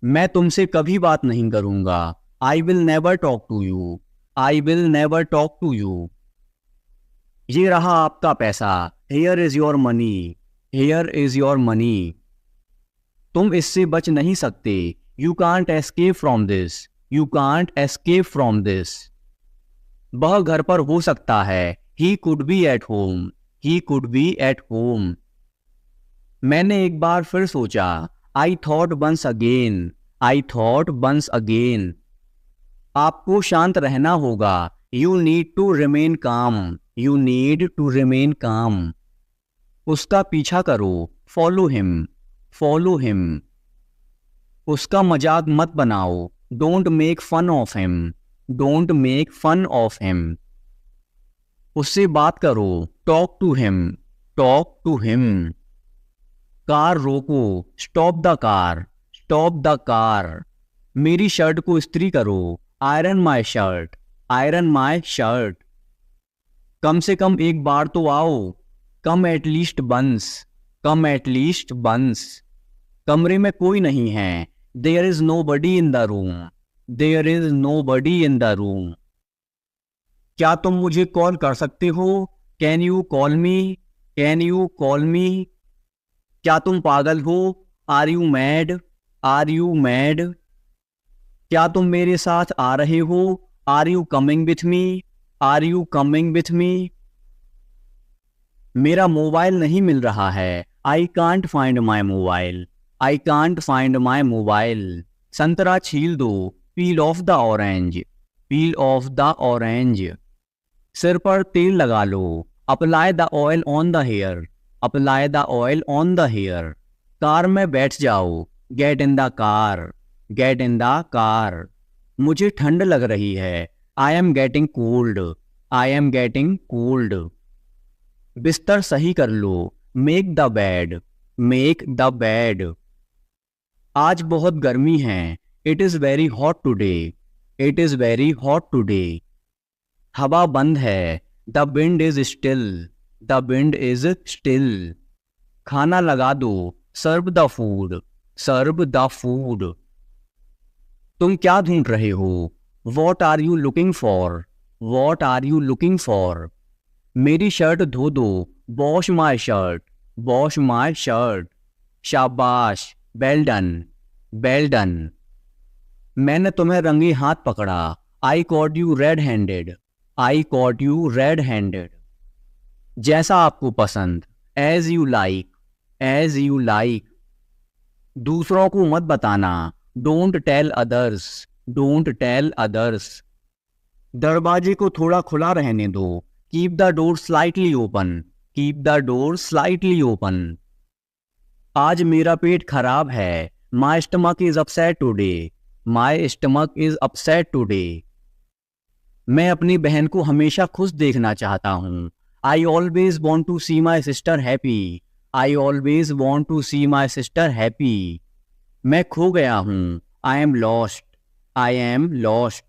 मैं तुमसे कभी बात नहीं करूंगा। I will never talk to you. I will never talk to you. ये रहा आपका पैसा। Here is your money. Here is your money. तुम इससे बच नहीं सकते। You can't escape from this. You can't escape from this. वह घर पर हो सकता है। He could be at home. He could be at home. मैंने एक बार फिर सोचा। I thought once again. I thought once again. आपको शांत रहना होगा। You need to remain calm. You need to remain calm. उसका पीछा करो। Follow him. Follow him. उसका मजाक मत बनाओ। Don't make fun of him. Don't make fun of him. उससे बात करो। Talk to him. Talk to him. कार रोको। Stop the car. Stop the car. मेरी शर्ट को इस्त्री करो। Iron my shirt. Iron my shirt. कम से कम एक बार तो आओ। Come at least once. Come at least once. कमरे में कोई नहीं है। There is nobody in the room. There is nobody in the room. क्या तुम मुझे कॉल कर सकते हो? Can you call me? Can you call me? क्या तुम पागल हो? Are you mad? Are you mad? क्या तुम मेरे साथ आ रहे हो? Are you coming with me? Are you coming with मी? मेरा मोबाइल नहीं मिल रहा है। I can't find my mobile. I can't find my mobile. संतरा छील दो। Peel off the orange. Peel off the orange. सिर पर तेल लगा लो। Apply the oil on the hair. Apply the oil on the hair. Car में बैठ जाओ। Get in the car. Get in the car. मुझे ठंड लग रही है। I am getting cold. I am getting cold. बिस्तर सही कर लो। Make the bed. Make the bed. आज बहुत गर्मी है। It is very hot today. It is very hot today. हवा बंद है। The wind is still. The wind is still. खाना लगा दो। Serve the food. Serve the food. तुम क्या ढूंढ रहे हो? What are you looking for? What are you looking for? मेरी शर्ट धो दो। Wash my shirt. Wash my shirt. शाबाश। Well done. Well done. मैंने तुम्हें रंगे हाथ पकड़ा। I caught you red handed. I caught you red handed. जैसा आपको पसंद। As you like. As you like. दूसरों को मत बताना। Don't tell others. Don't tell others. दरवाजे को थोड़ा खुला रहने दो। Keep the door slightly open. Keep the door slightly open. आज मेरा पेट खराब है। My stomach is upset today. My stomach is upset today. मैं अपनी बहन को हमेशा खुश देखना चाहता हूँ। I always want to see my sister happy. I always want to see my sister happy. मैं खो गया हूँ। I am lost. I am lost.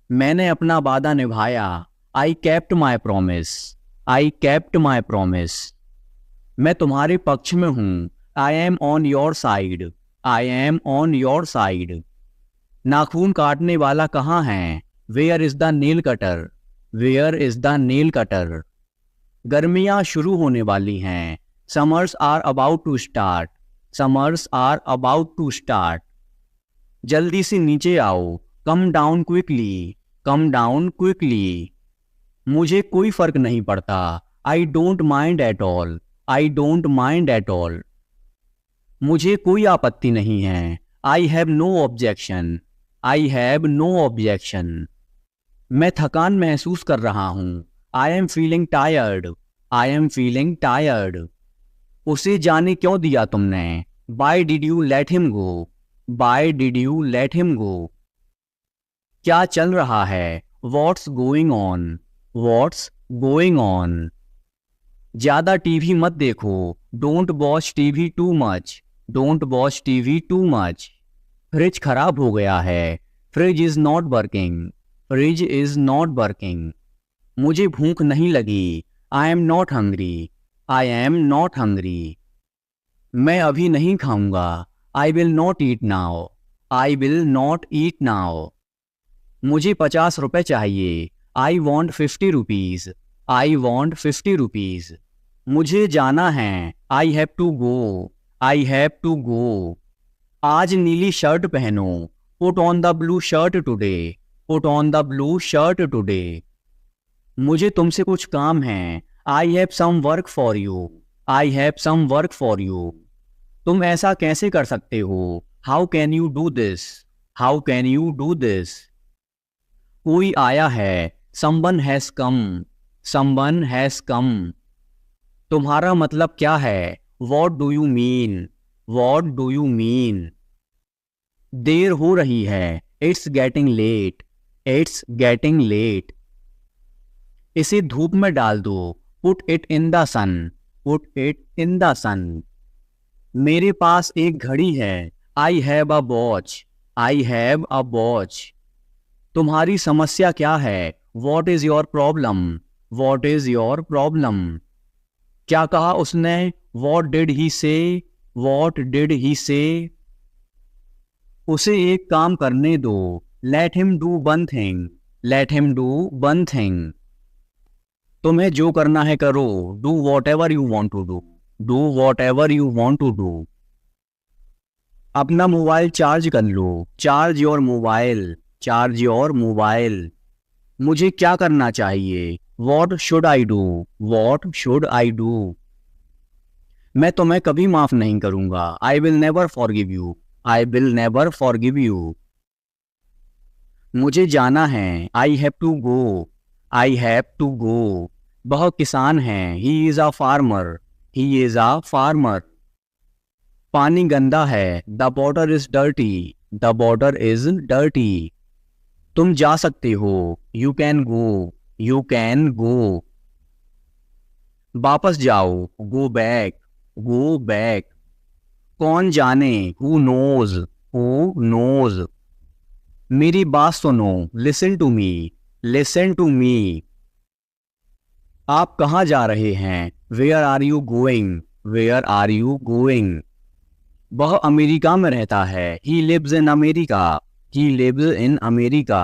मैंने अपना वादा निभाया। I kept my promise. I kept my promise. मैं तुम्हारे पक्ष में हूँ। I am on your side. I am on your side. नाखून काटने वाला कहाँ है? Where is the nail cutter? Where is the nail cutter? गर्मियाँ शुरू होने वाली हैं। Summers are about to start. Summers are about to start. जल्दी से नीचे आओ। Come down quickly. Come down quickly. मुझे कोई फर्क नहीं पड़ता। I don't mind at all. I don't mind at all. मुझे कोई आपत्ति नहीं है। I have no objection. I have no objection. मैं थकान महसूस कर रहा हूँ। I am feeling tired. I am feeling tired. उसे जाने क्यों दिया तुमने? Why did you let him go? Why did you let him go? क्या चल रहा है? What's going on? What's going on? ज्यादा टीवी मत देखो। Don't watch TV too much. Don't watch TV too much. Fridge खराब हो गया है। Fridge is not working. Fridge is not working. मुझे भूख नहीं लगी। I am not hungry. I am not hungry. मैं अभी नहीं खाऊंगा। I will not eat now. I will not eat now. मुझे 50 रुपए चाहिए. I want 50 rupees. I want 50 rupees. मुझे जाना है. I have to go. I have to go. आज नीली शर्ट पहनो. Put on the blue shirt today. Put on the blue shirt today. मुझे तुमसे कुछ काम है. I have some work for you. I have some work for you. तुम ऐसा कैसे कर सकते हो? How can you do this? How can you do this? कोई आया है. Someone has come. Someone has come. तुम्हारा मतलब क्या है? What do you mean? What do you mean? देर हो रही है. It's getting late. It's getting late. इसे धूप में डाल दो. Put it in the sun. Put it in the sun. मेरे पास एक घड़ी है. I have a watch. I have a watch. तुम्हारी समस्या क्या है? What is your problem? What is your problem? क्या कहा उसने? What did he say? What did he say? उसे एक काम करने दो. Let him do one thing. Let him do one thing. तुम्हें जो करना है करो. Do whatever you want to do. Do whatever you want to do. अपना मोबाइल चार्ज कर लो. Charge your mobile. Charge your mobile. मुझे क्या करना चाहिए? What should I do? What should I do? मैं तुम्हें कभी माफ नहीं करूंगा. I will never forgive you. I will never forgive you. मुझे जाना है. I have to go. I have to go. वह किसान है. He is a farmer. He is a farmer. पानी गंदा है. The water is dirty. The water is dirty. तुम जा सकते हो. You can go. You can go. वापस जाओ. Go back. Go back. कौन जाने? Who knows? Who knows? मेरी बात सुनो. Listen to me. Listen to me. आप कहाँ जा रहे हैं? Where are you going? Where are you going? वह अमेरिका में रहता है. He lives in America. He lives in America.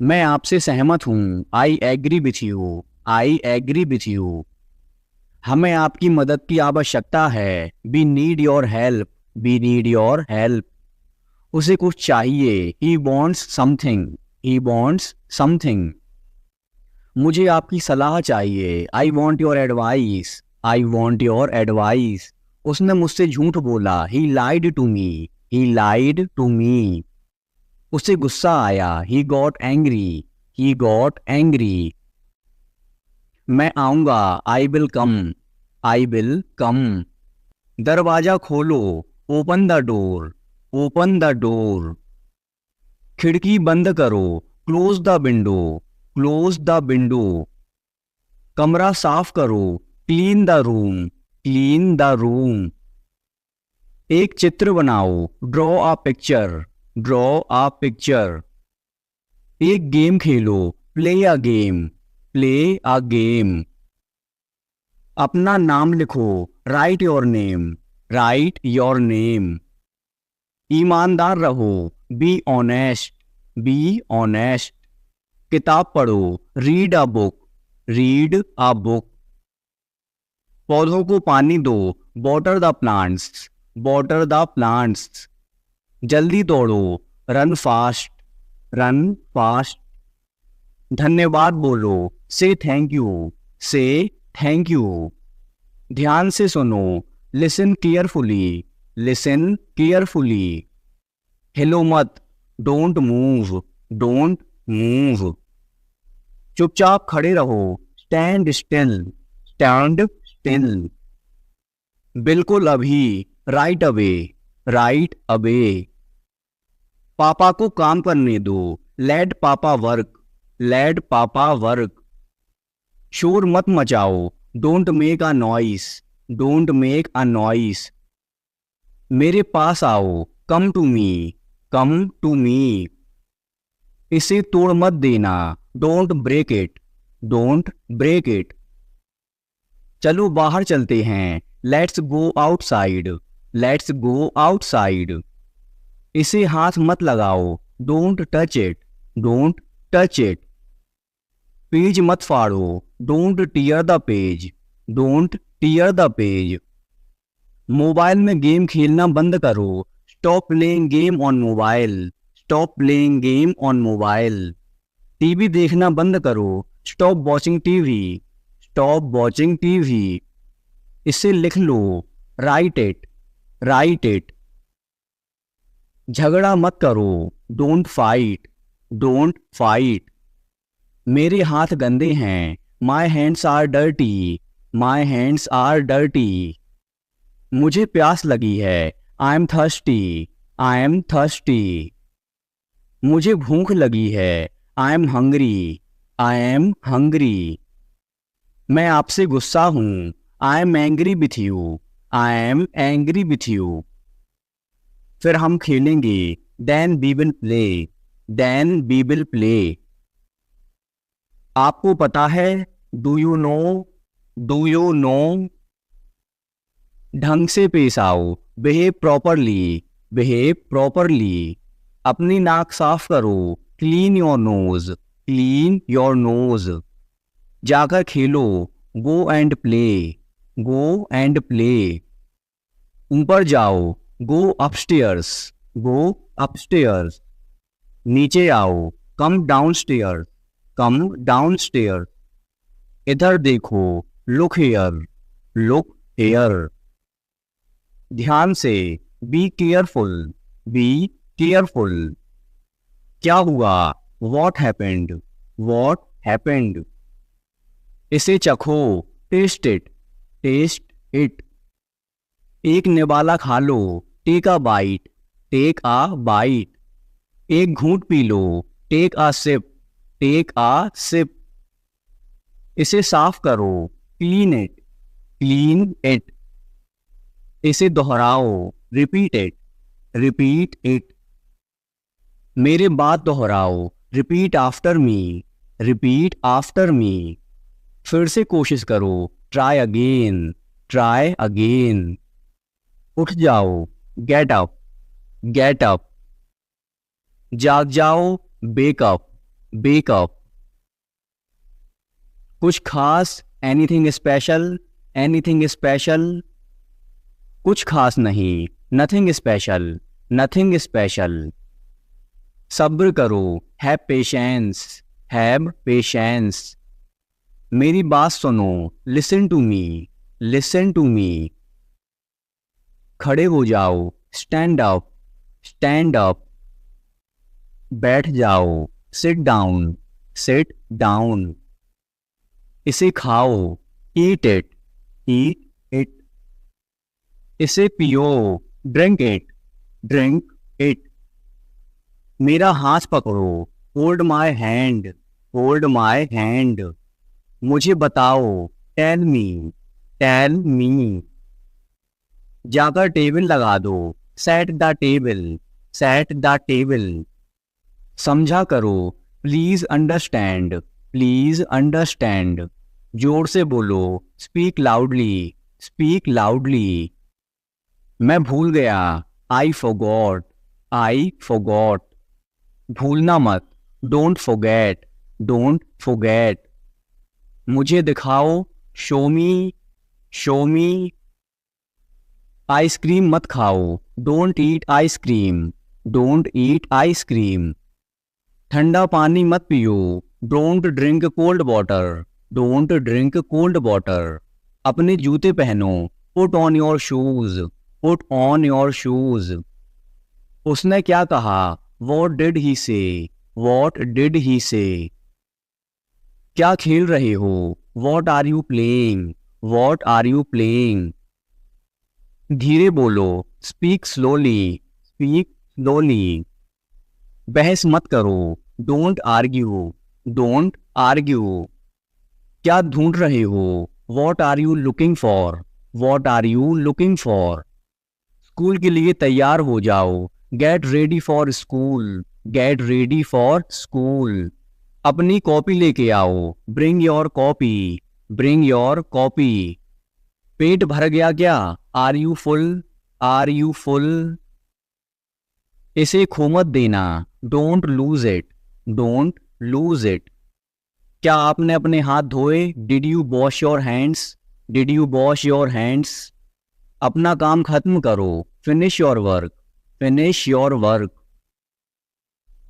मैं आपसे सहमत हूँ. I agree with you. I agree with you. हमें आपकी मदद की आवश्यकता है. We need your help. We need your help. उसे कुछ चाहिए. He wants something. He wants something. मुझे आपकी सलाह चाहिए. I want your advice. I want your advice. उसने मुझसे झूठ बोला. He lied to me. He lied to me. उसे गुस्सा आया. He got angry. He got angry. मैं आऊंगा. I will come. I will come. दरवाजा खोलो. Open the door. Open the door. खिड़की बंद करो. Close the window. Close the window. कमरा साफ करो. Clean the room. Clean the room. एक चित्र बनाओ. Draw a picture. Draw a picture. एक game Khelo. Play a game. Play a game. अपना नाम लिखो. Write your name. Write your name. ईमानदार रहो. Be honest. Be honest. किताब पढ़ो. Read a book. Read a book. पौधों को पानी दो. Water the plants. Water the plants. जल्दी दौड़ो. Run fast. Run fast. धन्यवाद बोलो. Say thank you. Say thank you. ध्यान से सुनो. Listen carefully. Listen carefully. हिलो मत. Don't move. Don't move. चुपचाप खड़े रहो. Stand still. Stand still. बिल्कुल अभी. Right away. Right away. पापा को काम करने दो. Let Papa work. Let Papa work. शोर मत मचाओ. Don't make a noise. Don't make a noise. मेरे पास आओ. Come to me. Come to me. इसे तोड़ मत देना. Don't break it. Don't break it. चलो बाहर चलते हैं. Let's go outside. Let's go outside. इसे हाथ मत लगाओ, don't touch it, don't touch it. Page मत फाड़ो, don't tear the page, don't tear the page. Mobile में गेम खेलना बंद करो, stop playing game on mobile, stop playing game on mobile. TV देखना बंद करो, stop watching TV, stop watching TV. इसे लिख लो, राइट इट, राइट इट। झगड़ा मत करो, डोंट फाइट, डोंट फाइट। मेरे हाथ गंदे हैं, my hands are dirty, my hands are dirty. मुझे प्यास लगी है, I am thirsty, I am thirsty. मुझे भूख लगी है, I am hungry, I am hungry. मैं आपसे गुस्सा हूँ, I am angry with you, I am angry with you. फिर हम खेलेंगे, then we will play, then we will play. आपको पता है, do you know, do you know. ढंग से पेश आओ, बिहेव प्रॉपरली, बिहेव प्रॉपरली। अपनी नाक साफ करो, clean your nose, clean your nose. जाकर खेलो, go and play, go and play. ऊपर जाओ, गो अपस्टेयर्स, गो अपस्टेयर्स। नीचे आओ, कम डाउनस्टेयर्स, कम डाउनस्टेयर्स। इधर देखो, लुक हेयर, लुक हेयर। ध्यान से, बी केयरफुल, बी केयरफुल। क्या हुआ, वॉट हैपेंड, वॉट हैपेंड। इसे चखो, टेस्ट इट, टेस्ट इट। एक निवाला खा लो, take a bite, take a bite. एक घूंट पी लो, take a sip, take a sip. इसे साफ करो, क्लीन इट, क्लीन इट। इसे दोहराओ, रिपीट इट, रिपीट इट। मेरे बात दोहराओ, repeat after me, repeat after me. फिर से कोशिश करो, ट्राई अगेन, ट्राई अगेन। उठ जाओ, गेट अप, गेट अप। जाग जाओ, बेक अप, बेक अप। कुछ खास, एनीथिंग स्पेशल, एनीथिंग स्पेशल। कुछ खास नहीं, नथिंग स्पेशल, नथिंग स्पेशल। सब्र करो, हैव पेशेंस, हैव पेशेंस। मेरी बात सुनो, listen to me, listen to me. खड़े हो जाओ, स्टैंड अप, स्टैंड अप। बैठ जाओ, सिट डाउन, सिट डाउन। इसे खाओ, ईट इट, ईट इट। इसे पियो, ड्रिंक इट, ड्रिंक इट। मेरा हाथ पकड़ो, hold my hand, hold my hand. मुझे बताओ, टेल मी, टेल मी। जाकर टेबल लगा दो, set the table, set the table. समझा करो, प्लीज अंडरस्टैंड, प्लीज अंडरस्टैंड। जोर से बोलो, स्पीक लाउडली, स्पीक लाउडली। मैं भूल गया, आई फॉरगॉट, आई फॉरगॉट। भूलना मत, डोंट फॉरगेट, डोंट फॉरगेट। मुझे दिखाओ, शो मी, शो मी। आइसक्रीम मत खाओ, don't eat ice cream, don't eat ice cream. ठंडा पानी मत पियो, don't drink cold water, don't drink cold water. अपने जूते पहनो, put on your shoes, put on your shoes. उसने क्या कहा, वॉट डिड ही से, वॉट डिड ही से। क्या खेल रहे हो, what are you playing, what are you playing. धीरे बोलो, स्पीक स्लोली, स्पीक स्लोली। बहस मत करो, डोंट आर्ग्यू, डोंट आर्ग्यू। क्या ढूंढ रहे हो, what are you looking for, what are you looking for. School के लिए तैयार हो जाओ, get ready for school, get ready for school. अपनी कॉपी लेके आओ, bring your copy, bring your copy. पेट भर गया क्या, are you full, are you full? इसे खो मत देना, don't lose it, don't lose it. क्या आपने अपने हाथ धोए? Did you wash your hands? Did you wash your hands? अपना काम खत्म करो, finish your work, finish your work.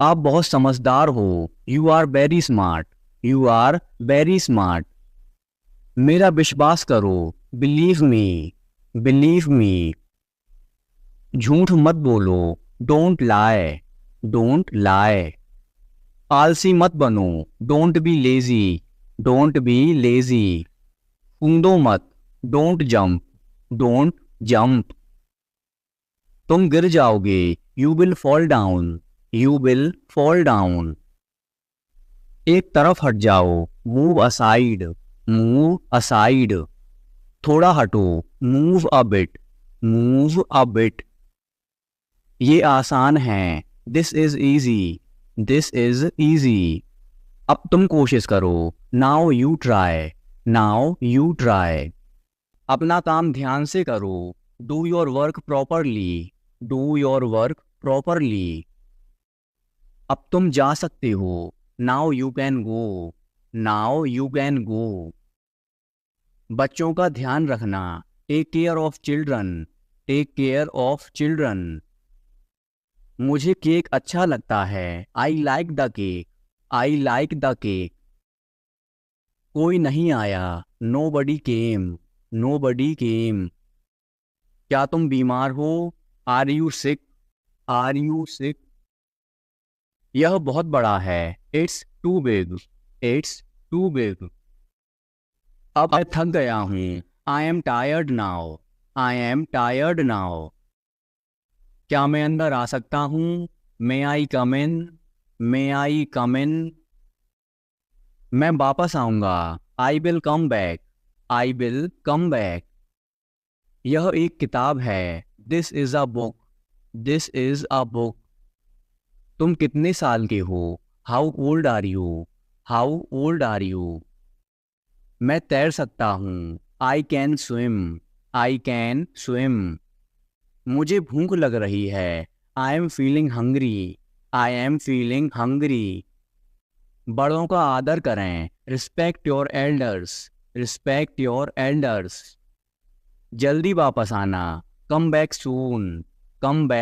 आप बहुत समझदार हो, you are very smart, you are very smart. मेरा विश्वास करो, बिलीव मी, बिलीव मी। झूठ मत बोलो, डोंट लाई, डोंट लाई। आलसी मत बनो, don't be lazy, don't be lazy. कूदो मत, डोंट जंप, डोंट जंप। तुम गिर जाओगे, you will fall down, you will fall down. एक तरफ हट जाओ, मूव असाइड, मूव असाइड। थोड़ा हटो, move a bit, move a bit. ये आसान है, this is easy, this is easy. अब तुम कोशिश करो, now you try, now you try. अपना काम ध्यान से करो, do your work properly, do your work properly. अब तुम जा सकते हो, now you can go, now you can go. बच्चों का ध्यान रखना, take care of children, take care of children. मुझे केक अच्छा लगता है, I like the cake, I like the cake. कोई नहीं आया, नो बडी केम, नो बडी केम। क्या तुम बीमार हो? Are you sick, are you sick. यह बहुत बड़ा है, it's too big, it's too big. अब मैं थक गया हूँ, I am tired now, I am tired now. क्या मैं अंदर आ सकता हूँ? मे आई कम इन, मे आई कम इन। मैं वापस आऊँगा, I will come back, I will come back. यह एक किताब है, this is a book, this is a book. तुम कितने साल के हो? How old are you, how old are you. मैं तैर सकता हूँ, I can swim, I can swim. मुझे भूख लग रही है, I am feeling hungry, I am feeling hungry. बड़ों का आदर करें, respect your elders, respect your elders. जल्दी वापस आना, come back soon, come back.